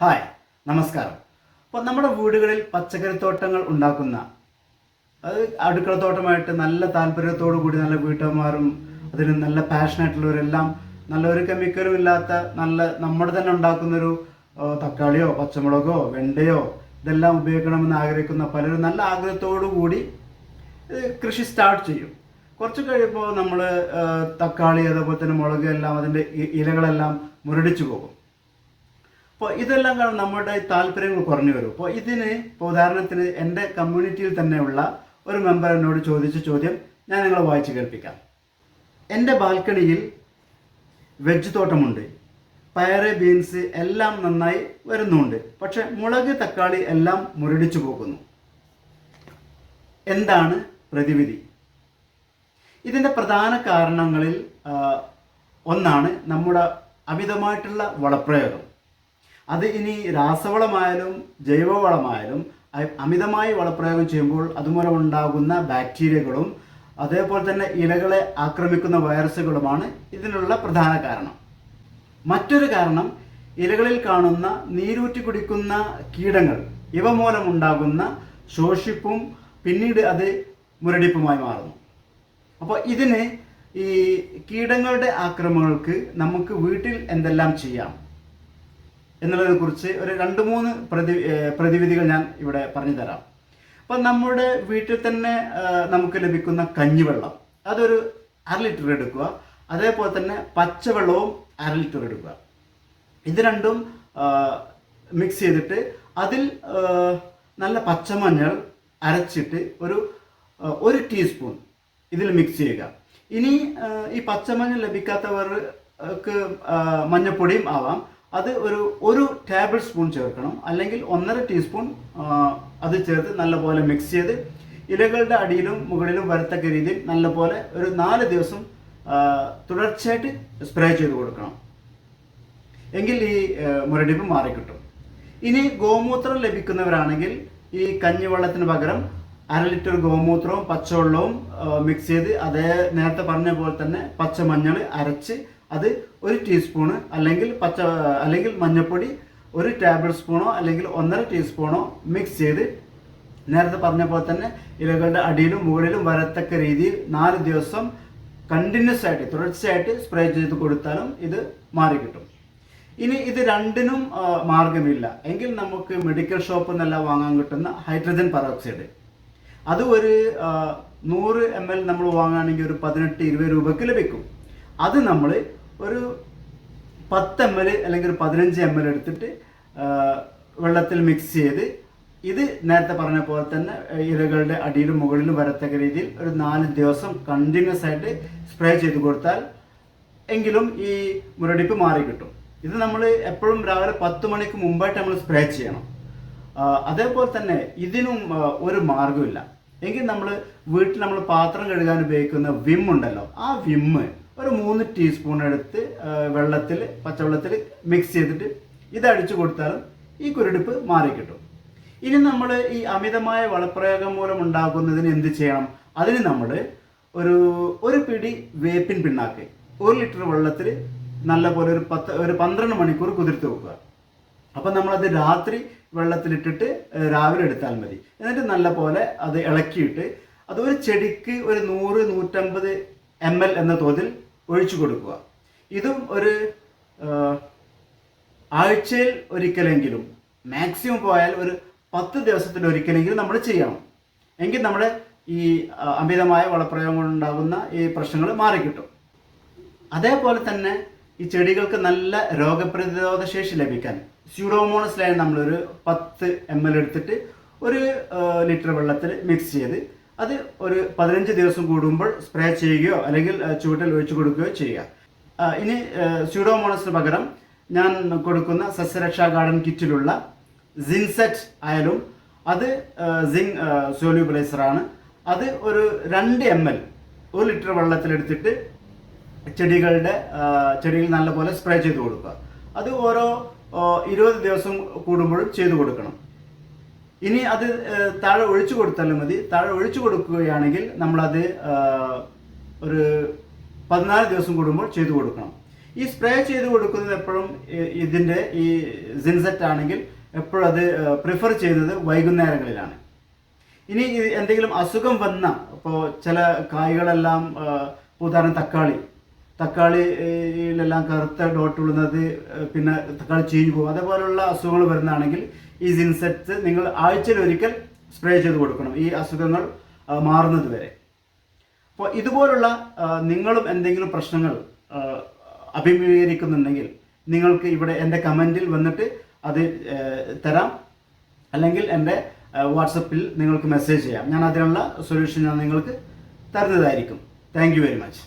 Hi, നമസ്കാരം. അപ്പോൾ നമ്മുടെ വീടുകളിൽ പച്ചക്കറിത്തോട്ടങ്ങൾ ഉണ്ടാക്കുന്ന, അത് അടുക്കളത്തോട്ടമായിട്ട് നല്ല താല്പര്യത്തോടു കൂടി നല്ല വീട്ടമ്മമാരും അതിന് നല്ല പാഷനായിട്ടുള്ളവരെല്ലാം നല്ല ഒരു കെമിക്കലും ഇല്ലാത്ത നല്ല നമ്മുടെ തന്നെ ഉണ്ടാക്കുന്നൊരു തക്കാളിയോ പച്ചമുളകോ വെണ്ടയോ ഇതെല്ലാം ഉപയോഗിക്കണമെന്ന് ആഗ്രഹിക്കുന്ന പലരും നല്ല ആഗ്രഹത്തോടു കൂടി കൃഷി സ്റ്റാർട്ട് ചെയ്യും. കുറച്ച് കഴിയുമ്പോൾ നമ്മൾ തക്കാളി അതേപോലെ തന്നെ മുളക് എല്ലാം അതിൻ്റെ ഇലകളെല്ലാം മുരടിച്ചു പോകും. അപ്പോൾ ഇതെല്ലാം കാരണം നമ്മുടെ താല്പര്യങ്ങൾ കുറഞ്ഞു വരും. അപ്പോൾ ഇപ്പോൾ ഉദാഹരണത്തിന് എൻ്റെ കമ്മ്യൂണിറ്റിയിൽ തന്നെയുള്ള ഒരു മെമ്പർ എന്നോട് ചോദിച്ച ചോദ്യം ഞാൻ നിങ്ങളെ വായിച്ച് കേൾപ്പിക്കാം. എൻ്റെ ബാൽക്കണിയിൽ വെജ് തോട്ടമുണ്ട്, പയറ് ബീൻസ് എല്ലാം നന്നായി വരുന്നുണ്ട്, പക്ഷെ മുളക് തക്കാളി എല്ലാം മുരടിച്ചു പോകുന്നു. എന്താണ് പ്രതിവിധി? ഇതിൻ്റെ പ്രധാന കാരണങ്ങളിൽ ഒന്നാണ് നമ്മുടെ അമിതമായിട്ടുള്ള വളപ്രയോഗം. അത് ഇനി രാസവളമായാലും ജൈവവളമായാലും അമിതമായി വളപ്രയോഗം ചെയ്യുമ്പോൾ അതുമൂലം ഉണ്ടാകുന്ന ബാക്ടീരിയകളും അതേപോലെ തന്നെ ഇലകളെ ആക്രമിക്കുന്ന വൈറസുകളുമാണ് ഇതിനുള്ള പ്രധാന കാരണം. മറ്റൊരു കാരണം ഇലകളിൽ കാണുന്ന നീരൂറ്റി കുടിക്കുന്ന കീടങ്ങൾ, ഇവ മൂലമുണ്ടാകുന്ന ശോഷിപ്പും പിന്നീട് അത് മുരടിപ്പുമായി മാറുന്നു. അപ്പോൾ ഈ കീടങ്ങളുടെ ആക്രമണങ്ങൾക്ക് നമുക്ക് വീട്ടിൽ എന്തെല്ലാം ചെയ്യാം എന്നുള്ളതിനെ കുറിച്ച് ഒരു 2-3 പ്രതിവിധികൾ ഞാൻ ഇവിടെ പറഞ്ഞു തരാം. അപ്പം നമ്മുടെ വീട്ടിൽ തന്നെ നമുക്ക് ലഭിക്കുന്ന കഞ്ഞിവെള്ളം അതൊരു 1/2 ലിറ്റർ എടുക്കുക. അതേപോലെ തന്നെ പച്ചവെള്ളവും 1/2 ലിറ്റർ എടുക്കുക. ഇത് രണ്ടും മിക്സ് ചെയ്തിട്ട് അതിൽ നല്ല പച്ചമഞ്ഞൾ അരച്ചിട്ട് ഒരു ടീസ്പൂൺ ഇതിൽ മിക്സ് ചെയ്യുക. ഇനി ഈ പച്ചമഞ്ഞൾ ലഭിക്കാത്തവർക്ക് മഞ്ഞപ്പൊടിയും ആവാം. അത് ഒരു ടേബിൾ സ്പൂൺ ചേർക്കണം, അല്ലെങ്കിൽ 1.5 ടീസ്പൂൺ അത് ചേർത്ത് നല്ലപോലെ മിക്സ് ചെയ്ത് ഇലകളുടെ അടിയിലും മുകളിലും വരത്തക്ക രീതിയിൽ നല്ലപോലെ ഒരു 4 ദിവസം തുടർച്ചയായിട്ട് സ്പ്രേ ചെയ്ത് കൊടുക്കണം. എങ്കിൽ ഈ മുരടിപ്പ് മാറിക്കിട്ടും. ഇനി ഗോമൂത്രം ലഭിക്കുന്നവരാണെങ്കിൽ ഈ കഞ്ഞിവെള്ളത്തിന് പകരം 1/2 ലിറ്റർ ഗോമൂത്രവും പച്ചവെള്ളവും മിക്സ് ചെയ്ത് നേരത്തെ പറഞ്ഞ പോലെ തന്നെ പച്ചമഞ്ഞൾ അരച്ച് അത് 1 ടീസ്പൂണ് അല്ലെങ്കിൽ മഞ്ഞൾപ്പൊടി 1 ടേബിൾ സ്പൂണോ അല്ലെങ്കിൽ 1.5 ടീസ്പൂണോ മിക്സ് ചെയ്ത് നേരത്തെ പറഞ്ഞ പോലെ തന്നെ ഇലകളുടെ അടിയിലും മുകളിലും വരത്തക്ക രീതിയിൽ 4 ദിവസം കണ്ടിന്യൂസ് ആയിട്ട് തുടർച്ചയായിട്ട് സ്പ്രേ ചെയ്ത് കൊടുത്താലും ഇത് മാറിക്കിട്ടും. ഇനി ഇത് രണ്ടിനും മാർഗമില്ല എങ്കിൽ നമുക്ക് മെഡിക്കൽ ഷോപ്പിൽ നിന്നെല്ലാം വാങ്ങാൻ കിട്ടുന്ന ഹൈഡ്രജൻ പെറോക്സൈഡ്, അത് ഒരു 100 ml നമ്മൾ വാങ്ങുകയാണെങ്കിൽ ഒരു 18-20 രൂപയ്ക്ക് ലഭിക്കും. അത് നമ്മൾ ഒരു 10 ml അല്ലെങ്കിൽ ഒരു 15 ml എടുത്തിട്ട് വെള്ളത്തിൽ മിക്സ് ചെയ്ത് ഇത് നേരത്തെ പറഞ്ഞ പോലെ തന്നെ ഇലകളുടെ അടിയിലും മുകളിലും വരത്തക്ക രീതിയിൽ ഒരു 4 ദിവസം കണ്ടിന്യൂസ് ആയിട്ട് സ്പ്രേ ചെയ്ത് കൊടുത്താൽ എങ്കിലും ഈ മുരടിപ്പ് മാറിക്കിട്ടും. ഇത് നമ്മൾ എപ്പോഴും രാവിലെ 10 മണിക്ക് മുമ്പായിട്ട് നമ്മൾ സ്പ്രേ ചെയ്യണം. അതേപോലെ തന്നെ ഇതിനും ഒരു മാർഗമില്ല എങ്കിൽ വീട്ടിൽ നമ്മൾ പാത്രം കഴുകാൻ ഉപയോഗിക്കുന്ന വിം ഉണ്ടല്ലോ, ആ വിമ്മ് ഒരു 3 ടീസ്പൂൺ എടുത്ത് പച്ചവെള്ളത്തിൽ മിക്സ് ചെയ്തിട്ട് ഇത് അടിച്ചു കൊടുത്താലും ഈ കുരുടിപ്പ് മാറിക്കിട്ടും. ഇനി നമ്മൾ ഈ അമിതമായ വളപ്രയോഗം മൂലം ഉണ്ടാകുന്നതിന് എന്ത് ചെയ്യണം? അതിന് നമ്മൾ ഒരു പിടി വേപ്പിൻ പിണ്ണാക്ക് 1 ലിറ്റർ വെള്ളത്തിൽ നല്ലപോലെ ഒരു 12 മണിക്കൂർ കുതിർത്ത് വെക്കുക. അപ്പം നമ്മളത് രാത്രി വെള്ളത്തിലിട്ടിട്ട് രാവിലെ എടുത്താൽ മതി. എന്നിട്ട് നല്ലപോലെ അത് ഇളക്കിയിട്ട് അത് ഒരു ചെടിക്ക് ഒരു 100-150 ml എന്ന തോതിൽ ഒഴിച്ചു കൊടുക്കുക. ഇതും ഒരു ആഴ്ചയിൽ ഒരിക്കലെങ്കിലും, മാക്സിമം പോയാൽ ഒരു 10 ദിവസത്തിലൊരിക്കലെങ്കിലും നമ്മൾ ചെയ്യണം. എങ്കിൽ നമ്മുടെ ഈ അമിതമായ വളപ്രയോഗം കൊണ്ടുണ്ടാകുന്ന ഈ പ്രശ്നങ്ങൾ മാറിക്കിട്ടും. അതേപോലെ തന്നെ ഈ ചെടികൾക്ക് നല്ല രോഗപ്രതിരോധ ശേഷി ലഭിക്കാൻ സ്യൂഡോമോണസ് ലൈൻ നമ്മളൊരു 10 ml എടുത്തിട്ട് 1 ലിറ്റർ വെള്ളത്തിൽ മിക്സ് ചെയ്ത് അത് ഒരു 15 ദിവസം കൂടുമ്പോൾ സ്പ്രേ ചെയ്യുകയോ അല്ലെങ്കിൽ ചുവട്ടിൽ ഒഴിച്ചു കൊടുക്കുകയോ ചെയ്യുക. ഇനി സ്യൂഡോമോണസിന് പകരം ഞാൻ കൊടുക്കുന്ന സസ്യരക്ഷാ ഗാർഡൻ കിറ്റിലുള്ള സിൻസെറ്റ് ആയാലും അത് സിങ്ക് സോല്യൂബിലൈസറാണ്. അത് ഒരു 2 ml 1 ലിറ്റർ വെള്ളത്തിലെടുത്തിട്ട് ചെടിയിൽ നല്ലപോലെ സ്പ്രേ ചെയ്ത് കൊടുക്കുക. അത് ഓരോ 20 ദിവസം കൂടുമ്പോഴും ചെയ്തു കൊടുക്കണം. ഇനി അത് താഴെ ഒഴിച്ചു കൊടുത്താലും മതി. താഴെ ഒഴിച്ചു കൊടുക്കുകയാണെങ്കിൽ നമ്മളത് ഒരു 14 ദിവസം കൂടുമ്പോൾ ചെയ്തു കൊടുക്കണം. ഈ സ്പ്രേ ചെയ്ത് കൊടുക്കുന്നത് എപ്പോഴും ഇതിൻ്റെ ഈ സിൻസെറ്റ് ആണെങ്കിൽ എപ്പോഴും അത് പ്രിഫർ ചെയ്യുന്നത് വൈകുന്നേരങ്ങളിലാണ്. ഇനി എന്തെങ്കിലും അസുഖം വന്ന, ഇപ്പോൾ ചില കായ്കളെല്ലാം, ഉദാഹരണം തക്കാളിയിലെല്ലാം കറുത്ത ഡോട്ട് വിടുന്നത്, പിന്നെ തക്കാളി ചീഞ്ഞു പോകും, അതേപോലുള്ള അസുഖങ്ങൾ വരുന്നതാണെങ്കിൽ ഈ സിൻസെറ്റ് നിങ്ങൾ ആഴ്ചയിൽ ഒരിക്കൽ സ്പ്രേ ചെയ്ത് കൊടുക്കണം, ഈ അസുഖങ്ങൾ മാറുന്നത് വരെ. അപ്പോൾ ഇതുപോലുള്ള നിങ്ങളും എന്തെങ്കിലും പ്രശ്നങ്ങൾ അഭിമുഖീകരിക്കുന്നുണ്ടെങ്കിൽ നിങ്ങൾക്ക് ഇവിടെ എൻ്റെ കമൻറ്റിൽ വന്നിട്ട് അത് തരാം, അല്ലെങ്കിൽ എൻ്റെ വാട്സപ്പിൽ നിങ്ങൾക്ക് മെസ്സേജ് ചെയ്യാം. ഞാൻ അതിനുള്ള സൊല്യൂഷൻ ഞാൻ നിങ്ങൾക്ക് തരുന്നതായിരിക്കും. Thank you very much.